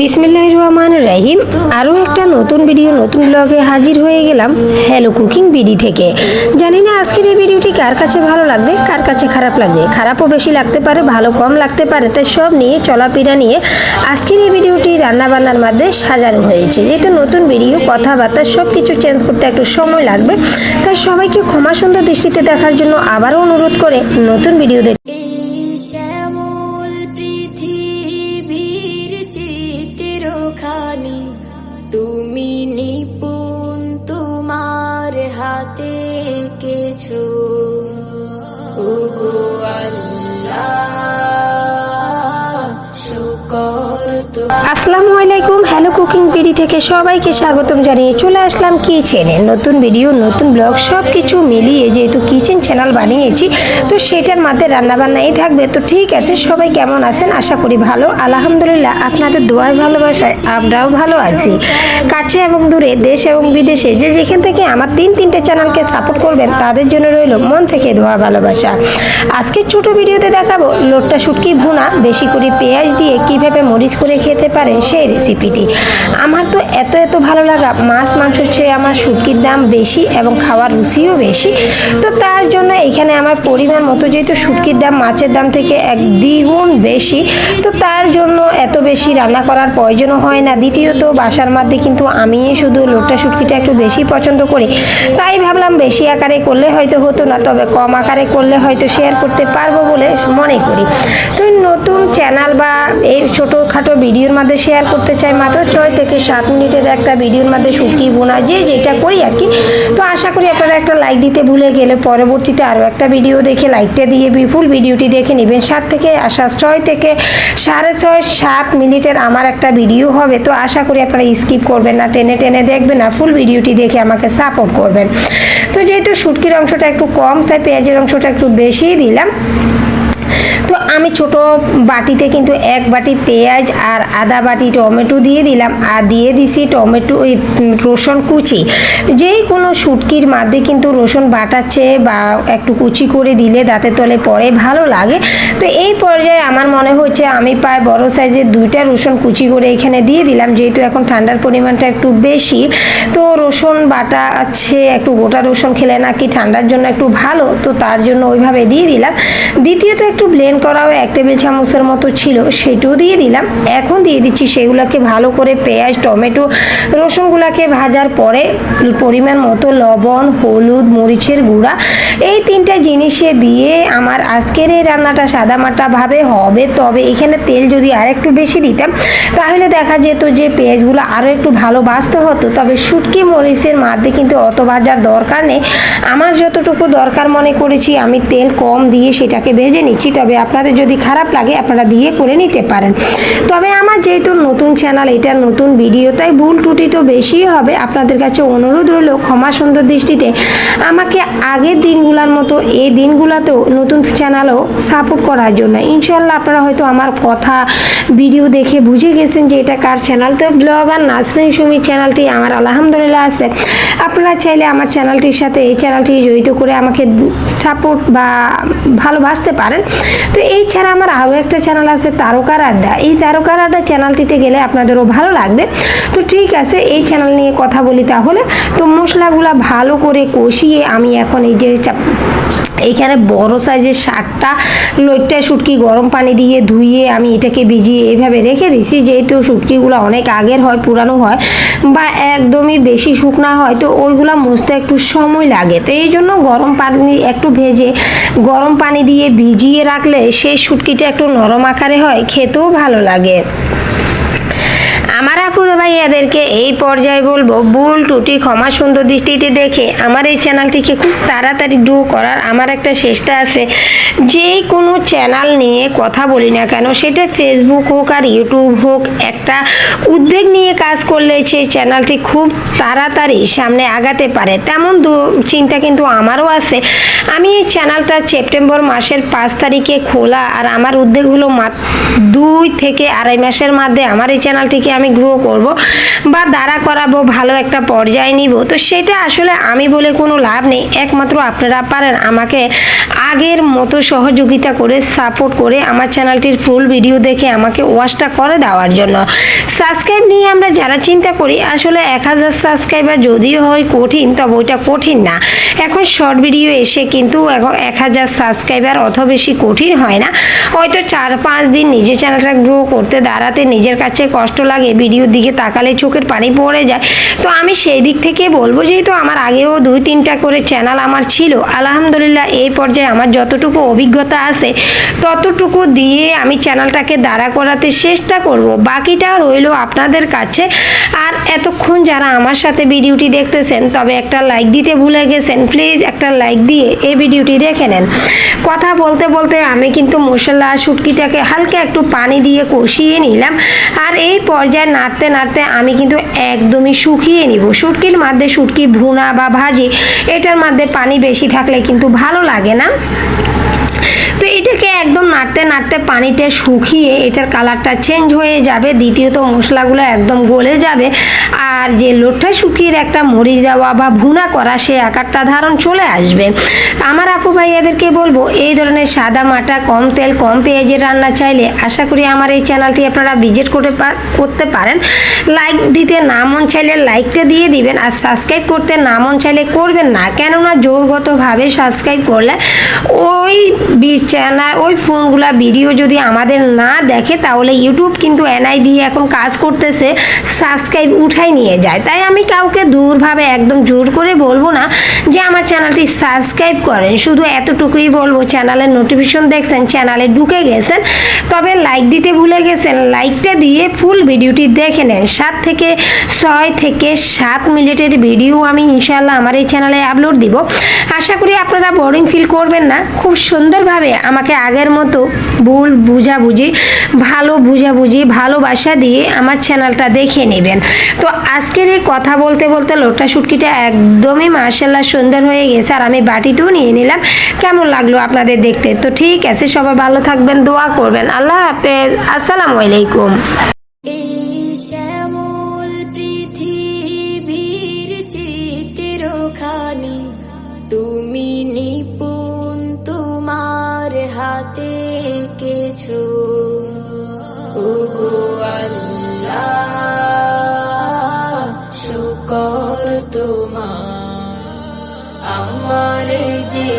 বিসমিল্লাহির রহমানির রহিম। আরও একটা নতুন ভিডিও নতুন ব্লগে হাজির হয়ে গেলাম হ্যালো কুকিং বিডি থেকে। জানি না আজকের এই ভিডিওটি কার কাছে ভালো লাগবে, কার কাছে খারাপ লাগবে। খারাপও বেশি লাগতে পারে, ভালো কম লাগতে পারে। তাই সব নিয়ে চলাফেরা নিয়ে আজকের এই ভিডিওটি রান্নাবান্নার মধ্যে সাজানো হয়েছে। যেহেতু নতুন ভিডিও, কথাবার্তা সব কিছু চেঞ্জ করতে একটু সময় লাগবে। তাই সবাইকে ক্ষমা সুন্দর দৃষ্টিতে দেখার জন্য আবারও অনুরোধ করে নতুন ভিডিও দেখতে। তুমি নিপুণ তোমার হাতে কিছু আসসালামু আলাইকুম। হ্যালো কুকিং বিডি থেকে সবাইকে স্বাগতম জানিয়ে চলে আসলাম কিচেনে। নতুন ভিডিও নতুন ব্লগ সব কিছু মিলিয়ে যেহেতু কিচেন চ্যানেল বানিয়েছি, তো সেটার মধ্যে রান্নাবান্নাই থাকবে। তো ঠিক আছে, সবাই কেমন আছেন? আশা করি ভালো। আলহামদুলিল্লাহ, আপনাদের দোয়ার ভালোবাসায় আমরাও ভালো আছি। কাছে এবং দূরে, দেশ এবং বিদেশে যে যেখান থেকে আমার তিনটে চ্যানেলকে সাপোর্ট করবেন, তাদের জন্য রইল মন থেকে দোয়া ভালোবাসা। আজকে ছোট ভিডিওতে দেখাবো লোট্টা শুটকি ভুনা বেশি করে পেঁয়াজ দিয়ে কিভাবে মরিচ করে খেতে পারেন সেই রেসিপিটি। আমার তো এত ভালো লাগা, মাছ মাংসের চেয়ে আমার শুটকির দাম বেশি এবং খাওয়ার রুচিও বেশি। তো তার জন্য এখানে আমার পরিমাণ মতো, যেহেতু শুটকির দাম মাছের দাম থেকে এক দ্বিগুণ বেশি, তো তার জন্য এত বেশি রান্না করার প্রয়োজনও হয় না। দ্বিতীয়ত বাসার মধ্যে কিন্তু আমি শুধু লোট্টা শুটকিটা একটু বেশি পছন্দ করি। তাই ভাবলাম বেশি আকারে করলে হয়তো হতো না, তবে কম আকারে করলে হয়তো শেয়ার করতে পারবো বলে মনে করি। তো নতুন চ্যানেল বা এই ছোটোখাটো ভিডিওর মধ্যে শেয়ার করতে চাই মাত্র 6 থেকে 7 মিনিটের একটা ভিডিওর মধ্যে শুটকি বোনা যেটা করি আর কি। তো আশা করি আপনারা একটা লাইক দিতে ভুলে গেলে পরবর্তীতে আরও একটা ভিডিও দেখে লাইকটা দিয়ে ফুল ভিডিওটি দেখে নেবেন। 6 থেকে 7 মিনিটের আমার একটা ভিডিও হবে। তো আশা করি আপনারা স্কিপ করবেন না, টেনে দেখবেন না, ফুল ভিডিওটি দেখে আমাকে সাপোর্ট করবেন। তো যেহেতু শুটকির অংশটা একটু কম, তাই পেঁয়াজের অংশটা একটু বেশিই দিলাম। তো আমি ছোট বাটিতে কিন্তু 1 বাটি পেঁয়াজ আর আধা বাটি টমেটো দিয়ে দিলাম, আর দিয়ে দিছি টমেটো ওই রসুন কুচি। যেই কোনো শুটকির মধ্যে কিন্তু রসুন বাটাচ্ছে বা একটু কুচি করে দিলে দাঁতের তলে পড়ে ভালো লাগে। তো এই পর্যায়ে আমার মনে হচ্ছে আমি প্রায় বড় সাইজের 2টা রসুন কুচি করে এখানে দিয়ে দিলাম। যেহেতু এখন ঠান্ডার পরিমাণটা একটু বেশি, তো রসুন বাটা আছে, একটু গোটা রসুন খেলে নাকি ঠান্ডার জন্য একটু ভালো, তো তার জন্য ওইভাবে দিয়ে দিলাম। দ্বিতীয়ত একটু ব্লেন্ড করাও 1 টেবিল চামচের মতো ছিল, সেটাও দিয়ে দিলাম। এখন দিয়ে দিচ্ছি সেগুলোকে ভালো করে, পেঁয়াজ টমেটো রসুনগুলোকে ভাজার পরে পরিমাণ মতো লবণ, হলুদ, মরিচের গুঁড়া, এই 3টা জিনিসে দিয়ে আমার আজকের এই রান্নাটা সাদামাটাভাবে হবে। তবে এখানে তেল যদি আর একটু বেশি দিতাম তাহলে দেখা যেত যে পেঁয়াজগুলো আরও একটু ভালো ভাজতে হতো। তবে শুটকি মরিচের মধ্যে কিন্তু অত ভাজার দরকার নেই। আমার যতটুকু দরকার মনে করেছি আমি তেল কম দিয়ে সেটাকে ভেজে নিচ্ছি। তবে আপনাদের যদি খারাপ লাগে আপনারা দিয়ে করে নিতে পারেন। তবে আমার যেহেতু নতুন চ্যানেল, এটা নতুন ভিডিও, তাই ভুল ত্রুটি তো বেশি হবে। আপনাদের কাছে অনুরোধ রইল ক্ষমা সুন্দর দৃষ্টিতে আমাকে আগের দিনগুলোর মতো এই দিনগুলোতেও নতুন চ্যানেলও সাপোর্ট করার জন্য। ইনশাল্লাহ আপনারা হয়তো আমার কথা ভিডিও দেখে বুঝে গেছেন যে এটা কার চ্যানেল। তো ব্লগার নাজনীন সুমির চ্যানেলটি আমার আলহামদুলিল্লাহ আছে। আপনারা চাইলে আমার চ্যানেলটির সাথে এই চ্যানেলটি জড়িত করে আমাকে সাপোর্ট বা ভালোবাসতে পারেন। তো এই ছাড়া আমার আরও একটা চ্যানেল আছে তারকার আড্ডা। এই তারকার আড্ডা চ্যানেলটিতে গেলে আপনাদেরও ভালো লাগবে। তো ঠিক আছে, এই চ্যানেল নিয়ে কথা বলি তাহলে। তো মশলাগুলো ভালো করে কষিয়ে আমি এখন এই যে এইখানে বড় সাইজের 7টা লোট্টা শুটকি গরম পানি দিয়ে ধুয়ে আমি এটাকে ভিজিয়ে এইভাবে রেখে দিছি। যেহেতু শুটকিগুলো অনেক আগের হয়, পুরানো হয় বা একদমই বেশি শুকনা হয়, তো ওইগুলো মুছতে একটু সময় লাগে। তো এই জন্য গরম পানি একটু ভেজে গরম পানি দিয়ে ভিজিয়ে রাখলে সেই শুটকিটা একটু নরম আকারে হয়, খেতেও ভালো লাগে। আমার আপু ভাইয়াদেরকে এই পর্যায়ে বলবো ভুল ত্রুটি ক্ষমা সুন্দর দৃষ্টিতে দেখে আমার এই চ্যানেলটিকে খুব তাড়াতাড়ি গ্রো করার আমার একটা চেষ্টা আছে। যে কোনো চ্যানেল নিয়ে কথা বলি না কেন, সেটা ফেসবুক হোক আর ইউটিউব হোক, একটা উদ্যোগ নিয়ে কাজ করলে সেই চ্যানেলটি খুব তাড়াতাড়ি সামনে আগাতে পারে, তেমন চিন্তা কিন্তু আমারও আছে। আমি এই চ্যানেলটা সেপ্টেম্বর মাসের 5 তারিখে খোলা, আর আমার উদ্যোগ হলো 2 থেকে 2.5 মাসের মধ্যে আমার এই চ্যানেলটিকে আমি গ্রো করব। করব বা দাঁড়া করাবো, ভালো একটা পর্যায়ে নিব, তো সেটা আসলে আমি বলে কোনো লাভ নেই। একমাত্র আপনারা পারেন আমাকে আগের মতো সহযোগিতা করে সাপোর্ট করে আমার চ্যানেলটির ফুল ভিডিও দেখে আমাকে ওয়াচটা করে দেওয়ার জন্য। সাবস্ক্রাইব নিয়ে আমরা যারা চিন্তা করি, আসলে 1000 সাবস্ক্রাইবার যদিও হয় কঠিন, তবে ওইটা কঠিন না। এখন শর্ট ভিডিও এসে কিন্তু এখন 1000 সাবস্ক্রাইবার অত বেশি কঠিন হয় না। হয়তো 4-5 দিন নিজের চ্যানেলটা গ্রো করতে দাঁড়াতে নিজের কাছে কষ্ট লাগে, ভিডিওর দিকে তাকালে চোখের পানি পড়ে যায়। তো আমি সেই দিক থেকে বলবো, যেহেতু আমার আগেও 2-3টা করে চ্যানেল আমার ছিল, আলহামদুলিল্লাহ এই পর্যায়ে আমার যতটুকু অভিজ্ঞতা আছে ততটুকু দিয়ে আমি চ্যানেলটাকে দাঁড়া করাতে চেষ্টা করব। বাকিটা রইল আপনাদের কাছে। আর এতক্ষণ যারা আমার সাথে ভিডিওটি দেখতেছেন, তবে একটা লাইক দিতে ভুলে গেছেন, প্লিজ একটা লাইক দিয়ে এই ভিডিওটি দেখে নেন। কথা বলতে বলতে আমি কিন্তু মশলা শুটকিটাকে হালকা একটু পানি দিয়ে কষিয়ে নিলাম। আর এই পর্যায়ে নাড়তে নাড়তে আমি কিন্তু একদমই শুকিয়ে নিব। শুটকির মধ্যে শুটকি ভুনা বা ভাজি, এটার মধ্যে পানি বেশি থাকলে কিন্তু ভালো লাগে না। তো এটাকে একদম নাড়তে নাড়তে পানিটা শুকিয়ে এটার কালারটা চেঞ্জ হয়ে যাবে। দ্বিতীয়ত মশলাগুলো একদম গলে যাবে, আর যে লোটটা শুকিয়ে একটা মরিচ দেওয়া বা ভুনা করা সে আকারটা ধারণ চলে আসবে। আমার আপু ভাইয়াদেরকে বলবো, এই ধরনের সাদা মাটা কম তেল কম পেঁয়াজের রান্না চাইলে আশা করি আমার এই চ্যানেলটি আপনারা ভিজিট করতে পারেন। লাইক দিতে না মন চাইলে লাইকটা দিয়ে দিবেন, আর সাবস্ক্রাইব করতে না মন চাইলে করবেন না, কেননা জোরগতভাবে সাবস্ক্রাইব করলে ওই চ্যানেল ওই ফোনগুলা ভিডিও যদি আমাদের না দেখে, তাহলে ইউটিউব কিন্তু এনআই দিয়ে এখন কাজ করতেছে, সাবস্ক্রাইব উঠাই নিয়ে যায়। তাই আমি কাউকে দূরভাবে একদম জোর করে বলবো না যে আমার চ্যানেলটি সাবস্ক্রাইব করেন, শুধু এতটুকুই বলবো চ্যানেলের নোটিফিকেশন দেখছেন, চ্যানেলে ঢুকে গেছেন, তবে লাইক দিতে ভুলে গেছেন, লাইকটা দিয়ে ফুল ভিডিওটি দেখে নেন। 6 থেকে 7 মিনিটের ভিডিও আমি ইনশাআল্লাহ আমার এই চ্যানেলে আপলোড দিব। আশা করি আপনারা বোরিং ফিল করবেন না, খুব সুন্দরভাবে আমাকে আগের মতো ভুল বুঝাবুঝি ভালোবাসা দিয়ে আমার চ্যানেলটা দেখে নেবেন। তো আজকের এই কথা বলতে বলতে লোটা শুটকিটা একদমই মাশাআল্লাহ সুন্দর হয়ে গেছে, আর আমি বাটিতেও নিয়ে নিলাম। কেমন লাগলো আপনাদের দেখতে? তো ঠিক আছে, সবাই ভালো থাকবেন, দোয়া করবেন। আল্লাহ হাফেজ, আসসালামু আলাইকুম। এই শ্যামল পৃথিবীর চিত্রখানি তুমি নিপুণ তোমার হাতে কিছু। ওগো আল্লাহ, শুকর তোমার আমার যে